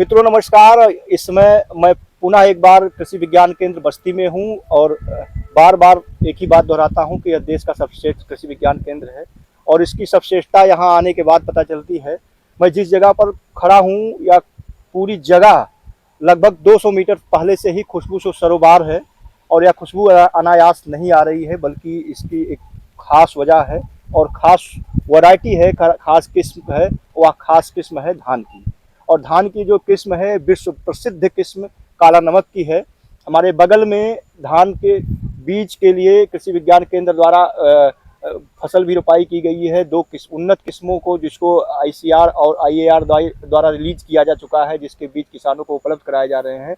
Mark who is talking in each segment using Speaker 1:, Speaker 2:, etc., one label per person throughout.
Speaker 1: मित्रों नमस्कार। इस समय मैं पुनः एक बार कृषि विज्ञान केंद्र बस्ती में हूं और बार बार एक ही बात दोहराता हूं कि यह देश का सर्वश्रेष्ठ कृषि विज्ञान केंद्र है और इसकी सर्वश्रेष्ठता यहां आने के बाद पता चलती है। मैं जिस जगह पर खड़ा हूं या पूरी जगह लगभग 200 मीटर पहले से ही खुशबू से सरोबार है और यह खुशबू अनायास नहीं आ रही है, बल्कि इसकी एक खास वजह है और खास वैरायटी है, खास किस्म है। वह खास किस्म है धान की, और धान की जो किस्म है विश्व प्रसिद्ध किस्म काला नमक की है। हमारे बगल में धान के बीज के लिए कृषि विज्ञान केंद्र द्वारा फसल भी रोपाई की गई है। दो उन्नत किस्मों को, जिसको आईसीआर और आईएआर द्वारा रिलीज किया जा चुका है, जिसके बीज किसानों को उपलब्ध कराए जा रहे हैं,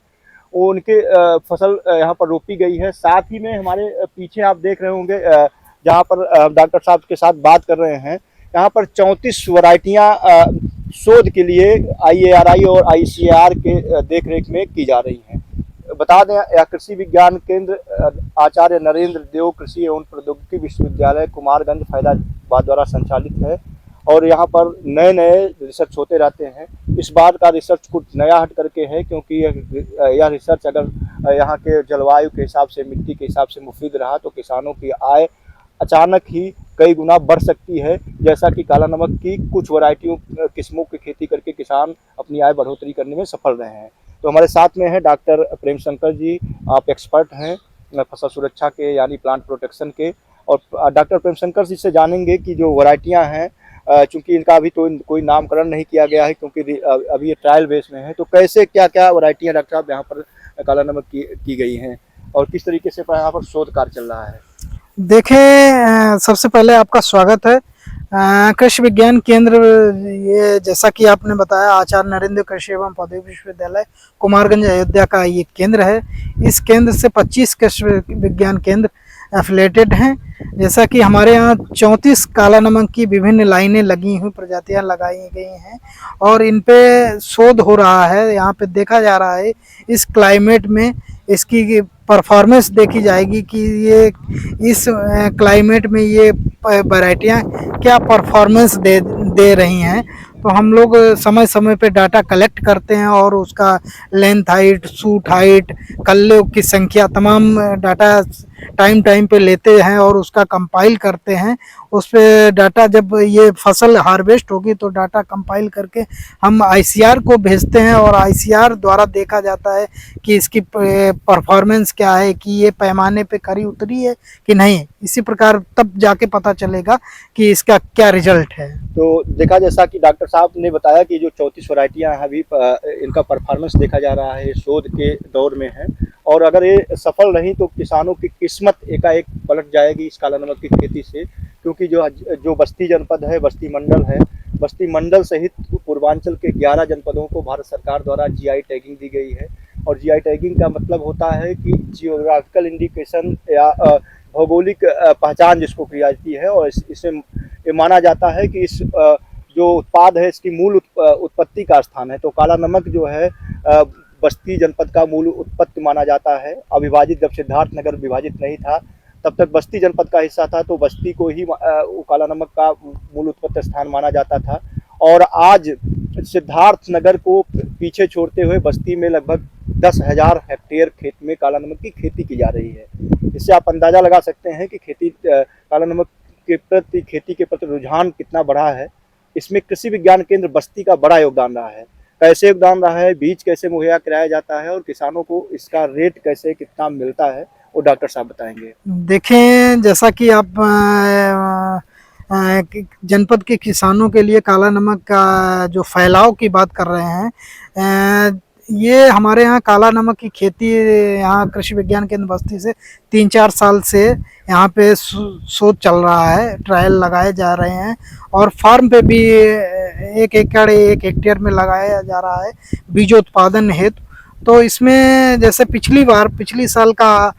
Speaker 1: वो उनके फसल यहाँ पर रोपी गई है। साथ ही में हमारे पीछे आप देख रहे होंगे, जहाँ पर डॉक्टर साहब के साथ बात कर रहे हैं, यहाँ पर 34 वैरायटियाँ शोध के लिए आईएआरआई और आईसीआर के देखरेख में की जा रही हैं। बता दें, यह कृषि विज्ञान केंद्र आचार्य नरेंद्र देव कृषि एवं प्रौद्योगिकी विश्वविद्यालय कुमारगंज फैजाबाद द्वारा संचालित है और यहाँ पर नए नए रिसर्च होते रहते हैं। इस बार का रिसर्च कुछ नया हट करके है, क्योंकि यह रिसर्च अगर यहाँ के जलवायु के हिसाब से, मिट्टी के हिसाब से मुफीद रहा तो किसानों की आय अचानक ही कई गुना बढ़ सकती है। जैसा कि काला नमक की कुछ वैरायटियों किस्मों की खेती करके किसान अपनी आय बढ़ोतरी करने में सफल रहे हैं। तो हमारे साथ में है डॉक्टर प्रेम शंकर जी। आप एक्सपर्ट हैं फसल सुरक्षा के, यानी प्लांट प्रोटेक्शन के। और डॉक्टर प्रेम शंकर जी से जानेंगे कि जो वैरायटियाँ हैं, चूँकि इनका अभी तो कोई नामकरण नहीं किया गया है, क्योंकि अभी ये ट्रायल बेस में है, तो कैसे क्या क्या वैरायटियाँ डॉक्टर साहब यहाँ पर काला नमक की गई हैं और किस तरीके से यहाँ पर शोध कार्य चल रहा है?
Speaker 2: देखें, सबसे पहले आपका स्वागत है। कृषि विज्ञान केंद्र, ये जैसा कि आपने बताया, आचार्य नरेंद्र कृषि एवं प्रौद्योगिकी विश्वविद्यालय कुमारगंज अयोध्या का ये केंद्र है। इस केंद्र से 25 कृषि विज्ञान केंद्र एफिलेटेड हैं। जैसा कि हमारे यहाँ 34 काला नमक की विभिन्न लाइनें लगी हुई, प्रजातियां लगाई गई हैं और इन पे शोध हो रहा है। यहाँ पे देखा जा रहा है इस क्लाइमेट में इसकी परफॉर्मेंस देखी जाएगी कि ये इस क्लाइमेट में ये वैरायटियाँ क्या परफॉर्मेंस दे रही हैं। तो हम लोग समय समय पे डाटा कलेक्ट करते हैं और उसका लेंथ, हाइट, सूट हाइट, कल्लों की संख्या, तमाम डाटा टाइम पे लेते हैं और उसका कंपाइल करते हैं। उस पे डाटा, जब ये फसल हार्वेस्ट होगी तो डाटा कंपाइल करके हम आईसीआर को भेजते हैं और आईसीआर द्वारा देखा जाता है कि इसकी परफॉर्मेंस क्या है, कि ये पैमाने पे खरी उतरी है कि नहीं। इसी प्रकार तब जाके पता चलेगा कि इसका क्या रिजल्ट है।
Speaker 1: तो देखा, जैसा कि डॉक्टर साहब ने बताया कि जो 34 वैरायटियाँ हैं अभी इनका परफॉर्मेंस देखा जा रहा है, शोध के दौर में है, और अगर ये सफल रही तो किसानों की किस्मत एकाएक पलट जाएगी इस काला नमक की खेती से। क्योंकि जो बस्ती जनपद है, बस्ती मंडल है, बस्ती मंडल सहित पूर्वांचल के 11 जनपदों को भारत सरकार द्वारा जीआई टैगिंग दी गई है। और जीआई टैगिंग का मतलब होता है कि जियोग्राफिकल इंडिकेशन या भौगोलिक पहचान जिसको की जाती है, और इससे ये माना जाता है कि इस जो उत्पाद है इसकी मूल उत्पत्ति का स्थान है। तो काला नमक जो है बस्ती जनपद का मूल उत्पत्ति माना जाता है। अविभाजित, जब सिद्धार्थ नगर विभाजित नहीं था तब तक बस्ती जनपद का हिस्सा था, तो बस्ती को ही काला नमक का मूल उत्पत्ति स्थान माना जाता था। और आज सिद्धार्थ नगर को पीछे छोड़ते हुए बस्ती में लगभग 10,000 हेक्टेयर खेत में काला नमक की खेती की जा रही है। इससे आप अंदाज़ा लगा सकते हैं कि काला नमक खेती के प्रति रुझान कितना बढ़ा है। इसमें कृषि विज्ञान केंद्र बस्ती का बड़ा योगदान रहा है। कैसे योगदान रहा है, बीज कैसे मुहैया कराया जाता है और किसानों को इसका रेट कैसे कितना मिलता है, वो डॉक्टर साहब बताएंगे।
Speaker 2: देखें, जैसा कि आप जनपद के किसानों के लिए काला नमक का जो फैलाव की बात कर रहे हैं, ये हमारे यहाँ काला नमक की खेती यहाँ कृषि विज्ञान केंद्र बस्ती से 3-4 साल से यहाँ पे शोध चल रहा है, ट्रायल लगाए जा रहे हैं और फार्म पे भी 1 एकड़ 1 हेक्टेयर में लगाया जा रहा है बीजोत्पादन हेतु। तो इसमें जैसे पिछली साल का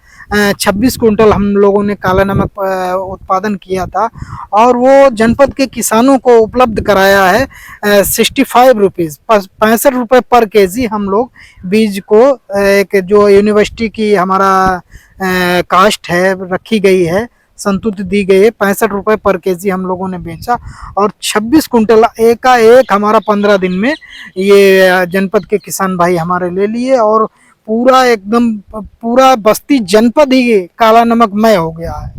Speaker 2: 26 कुंटल हम लोगों ने काला नमक उत्पादन किया था और वो जनपद के किसानों को उपलब्ध कराया है 65 रुपीज़, 65 रुपये पर केजी। हम लोग बीज को एक जो यूनिवर्सिटी की हमारा कास्ट है रखी गई है संतुलित दी गई है। 65 रुपये पर केजी हम लोगों ने बेचा और 26 कुंटल एक का एक हमारा 15 दिन में ये जनपद के किसान भाई हमारे ले लिए और पूरा एकदम पूरा बस्ती जनपद ही काला नमकमय हो गया है।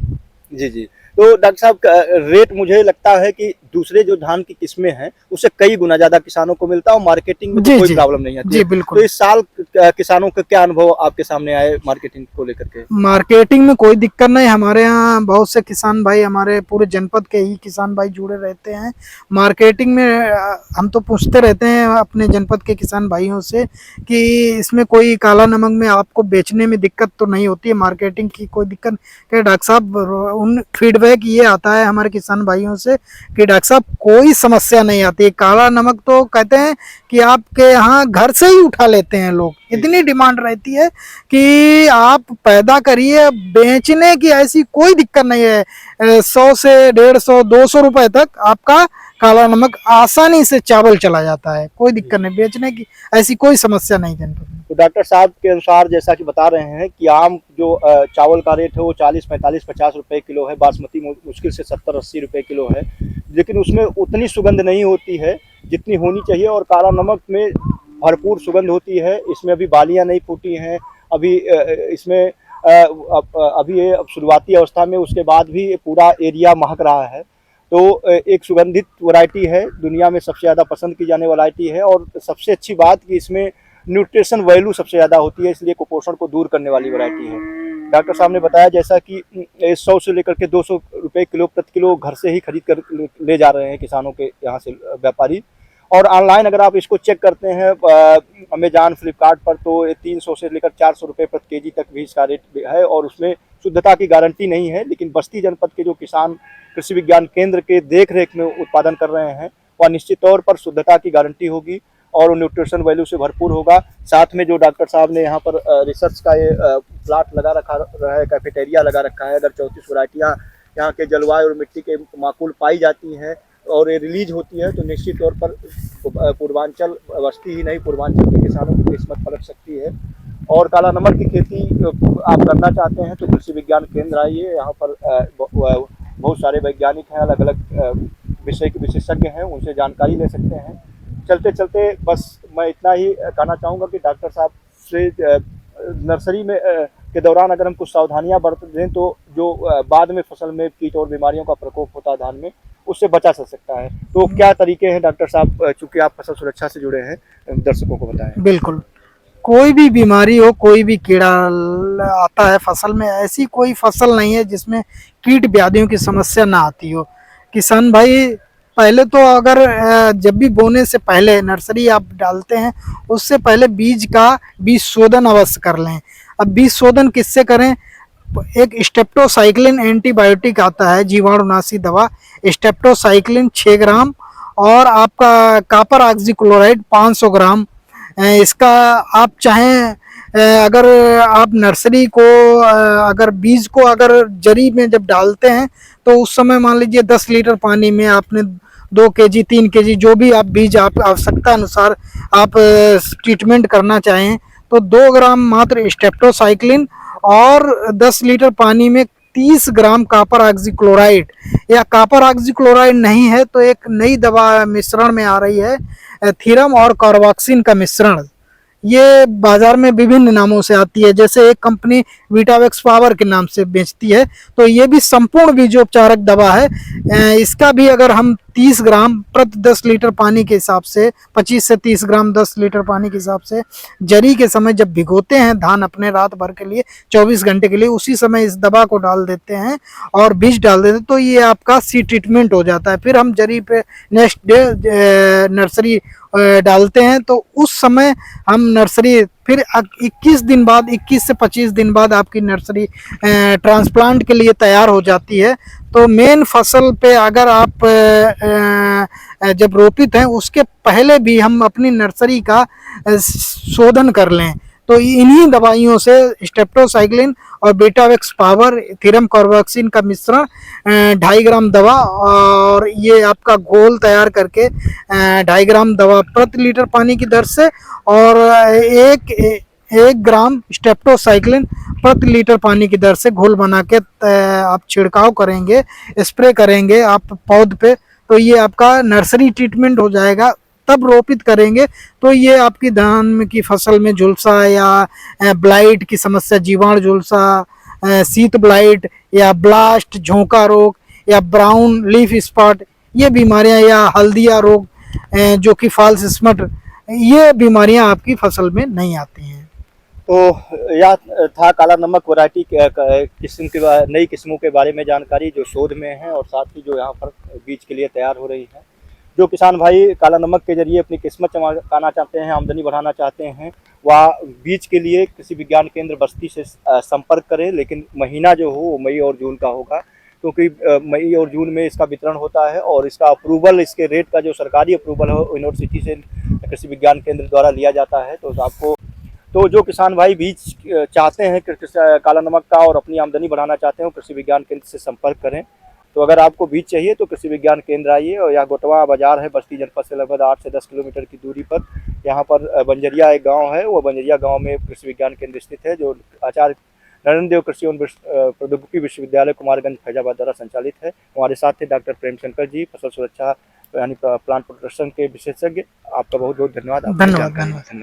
Speaker 1: जी जी। तो डॉक्टर साहब रेट मुझे लगता है कि दूसरे जो धान की किस्में हैं उससे कई गुना ज्यादा किसानों को मिलता है और मार्केटिंग में
Speaker 2: जी,
Speaker 1: कोई
Speaker 2: जी।
Speaker 1: प्रॉब्लम नहीं आती
Speaker 2: जी
Speaker 1: है।
Speaker 2: बिल्कुल।
Speaker 1: तो इस साल किसानों का क्या अनुभव आपके सामने आए मार्केटिंग को लेकर के?
Speaker 2: मार्केटिंग में कोई दिक्कत नहीं। हमारे यहाँ बहुत से किसान भाई हमारे पूरे जनपद के ही किसान भाई जुड़े रहते हैं मार्केटिंग में। हम तो पूछते रहते हैं अपने जनपद के किसान भाइयों से कि इसमें कोई काला नमक में आपको बेचने में दिक्कत तो नहीं होती है, मार्केटिंग की कोई दिक्कत कि डॉक्टर साहब उन फीडबैक ये आता है हमारे किसान भाइयों से कि डॉक्टर साहब कोई समस्या नहीं आती है। काला नमक तो कहते हैं कि आपके यहाँ घर से ही उठा लेते हैं लोग, इतनी डिमांड रहती है कि आप पैदा करिए, बेचने की ऐसी कोई दिक्कत नहीं है। 100 से 150 200 रुपए तक आपका काला नमक आसानी से चावल चला जाता है, कोई दिक्कत नहीं, बेचने की ऐसी कोई समस्या नहीं जनपद में।
Speaker 1: तो डॉक्टर साहब के अनुसार जैसा कि बता रहे हैं कि आम जो चावल का रेट है वो 40 45 50 रुपए किलो है, बासमती मुश्किल से 70 80 रुपए किलो है, लेकिन उसमें उतनी सुगंध नहीं होती है जितनी होनी चाहिए और काला नमक में भरपूर सुगंध होती है। इसमें अभी बालियां नहीं फूटी हैं, अभी इसमें अभी ये शुरुआती अवस्था में, उसके बाद भी पूरा एरिया महक रहा है। तो एक सुगंधित वैरायटी है, दुनिया में सबसे ज़्यादा पसंद की जाने वैरायटी है और सबसे अच्छी बात कि इसमें न्यूट्रिशन वैल्यू सबसे ज़्यादा होती है, इसलिए कुपोषण को दूर करने वाली वैरायटी है। डॉक्टर साहब ने बताया जैसा कि 100 से लेकर के 200 रुपये किलो प्रति किलो घर से ही खरीद कर ले जा रहे हैं किसानों के यहाँ से व्यापारी। और ऑनलाइन अगर आप इसको चेक करते हैं अमेजॉन फ्लिपकार्ट पर तो 300 से लेकर 400 रुपये प्रति केजी तक भी इसका रेट है और उसमें शुद्धता की गारंटी नहीं है। लेकिन बस्ती जनपद के जो किसान कृषि विज्ञान केंद्र के देख रेख में उत्पादन कर रहे हैं वह निश्चित तौर पर शुद्धता की गारंटी होगी और न्यूट्रिशन वैल्यू से भरपूर होगा। साथ में जो डॉक्टर साहब ने यहाँ पर रिसर्च का ये प्लाट लगा रखा है, कैफेटेरिया लगा रखा है, अगर 34 वैरायटियाँ यहाँ के जलवायु और मिट्टी के माकूल पाई जाती हैं और ये रिलीज होती है तो निश्चित तौर पर पूर्वांचल बस्ती ही नहीं पूर्वांचल के किसानों की किस्मत पलट सकती है। और काला नमक की खेती आप करना चाहते हैं तो कृषि विज्ञान केंद्र आइए, यहाँ पर बहुत सारे वैज्ञानिक हैं, अलग अलग विषय के विशेषज्ञ हैं, उनसे जानकारी ले सकते हैं। चलते चलते बस मैं इतना ही कहना चाहूँगा कि डॉक्टर साहब से नर्सरी में के दौरान अगर हम कुछ सावधानियां बरत दें तो जो बाद में फसल में कीट और बीमारियों का प्रकोप होता है धान में, उससे बचा जा सकता है। तो क्या तरीके हैं डॉक्टर साहब, चूंकि आप फसल सुरक्षा से जुड़े हैं, दर्शकों को बताएं।
Speaker 2: बिल्कुल, कोई भी बीमारी हो, कोई भी कीड़ा आता है फसल में, ऐसी कोई फसल नहीं है जिसमें कीट व्याधियों की समस्या ना आती हो। किसान भाई पहले तो अगर जब भी बोने से पहले नर्सरी आप डालते हैं उससे पहले बीज शोधन अवश्य कर लें। अब बीज शोधन किससे करें? एक स्टेप्टोसाइक्लिन एंटीबायोटिक आता है, जीवाणुनाशी दवा, स्टेप्टोसाइक्लिन 6 ग्राम और आपका कॉपर ऑक्सीक्लोराइड 500 ग्राम। इसका आप चाहें अगर आप नर्सरी को अगर बीज को अगर जरी में जब डालते हैं तो उस समय मान लीजिए 10 लीटर पानी में आपने 2 केजी 3 केजी जो भी आप बीज आप आवश्यकता अनुसार आप ट्रीटमेंट करना चाहें तो 2 ग्राम मात्र स्टेप्टोसाइक्लिन और 10 लीटर पानी में 30 ग्राम कॉपर ऑक्सीक्लोराइड, या कॉपर ऑक्सीक्लोराइड नहीं है तो एक नई दवा मिश्रण में आ रही है थीरम और कार्बोक्सिन का मिश्रण। ये बाजार में विभिन्न नामों से आती है, जैसे एक कंपनी वीटावेक्स पावर के नाम से बेचती है, तो ये भी संपूर्ण बीजोपचारक दवा है। इसका भी अगर हम 30 ग्राम प्रति 10 लीटर पानी के हिसाब से 25 से 30 ग्राम 10 लीटर पानी के हिसाब से जरी के समय जब भिगोते हैं धान अपने रात भर के लिए 24 घंटे के लिए, उसी समय इस दवा को डाल देते हैं और बीज डाल देते हैं तो ये आपका सी ट्रीटमेंट हो जाता है। फिर हम जरी पे नेक्स्ट डे नर्सरी डालते हैं तो उस समय हम नर्सरी फिर 21 दिन बाद 21 से 25 दिन बाद आपकी नर्सरी ट्रांसप्लांट के लिए तैयार हो जाती है। तो मेन फसल पे अगर आप जब रोपित हैं उसके पहले भी हम अपनी नर्सरी का शोधन कर लें तो इन्हीं दवाइयों से स्टेप्टोसाइक्लिन और बीटावेक्स पावर थीरम कार्बोक्सिन का मिश्रण 2.5 ग्राम दवा और ये आपका घोल तैयार करके 2.5 ग्राम दवा प्रति लीटर पानी की दर से और 1 ग्राम स्टेप्टोसाइक्लिन प्रति लीटर पानी की दर से घोल बना के आप छिड़काव करेंगे, स्प्रे करेंगे आप पौध पे, तो ये आपका नर्सरी ट्रीटमेंट हो जाएगा। तब रोपित करेंगे तो ये आपकी धान की फसल में झुलसा या ब्लाइट की समस्या, जीवाणु झुलसा, शीत ब्लाइट या ब्लास्ट, झोंका रोग या ब्राउन लीफ स्पॉट, ये बीमारियां, या हल्दिया रोग जो कि फॉल्स स्मट, ये बीमारियां आपकी फसल में नहीं आती हैं।
Speaker 1: तो यह था काला नमक वैरायटी किस्म के नई किस्मों के बारे में जानकारी जो शोध में है और साथ ही जो यहाँ पर बीज के लिए तैयार हो रही है। जो किसान भाई काला नमक के जरिए अपनी किस्मत चमकाना चाहते हैं, आमदनी बढ़ाना चाहते हैं, वह बीज के लिए कृषि विज्ञान केंद्र बस्ती से संपर्क करें। लेकिन महीना जो हो वो मई और जून का होगा, क्योंकि मई और जून में इसका वितरण होता है और इसका अप्रूवल, इसके रेट का जो सरकारी अप्रूवल है यूनिवर्सिटी से कृषि विज्ञान केंद्र द्वारा लिया जाता है। तो जो किसान भाई बीज चाहते हैं काला नमक का और अपनी आमदनी बढ़ाना चाहते हैं, कृषि विज्ञान केंद्र से संपर्क करें। तो अगर आपको बीज चाहिए तो कृषि विज्ञान केंद्र आइए, और यह गोटवा बाजार है, बस्ती जनपद से लगभग 8 से 10 किलोमीटर की दूरी पर। यहाँ पर बंजरिया एक गांव है, वो बंजरिया गांव में कृषि विज्ञान केंद्र स्थित है, जो आचार्य नरेंद्र देव कृषि एवं प्रौद्योगिकी विश्वविद्यालय कुमारगंज फैजाबाद द्वारा संचालित है। हमारे साथ थे डॉक्टर प्रेमशंकर जी, फसल सुरक्षा यानी प्लांट प्रोटेक्शन के विशेषज्ञ। आपका बहुत बहुत धन्यवाद।
Speaker 2: धन्यवाद।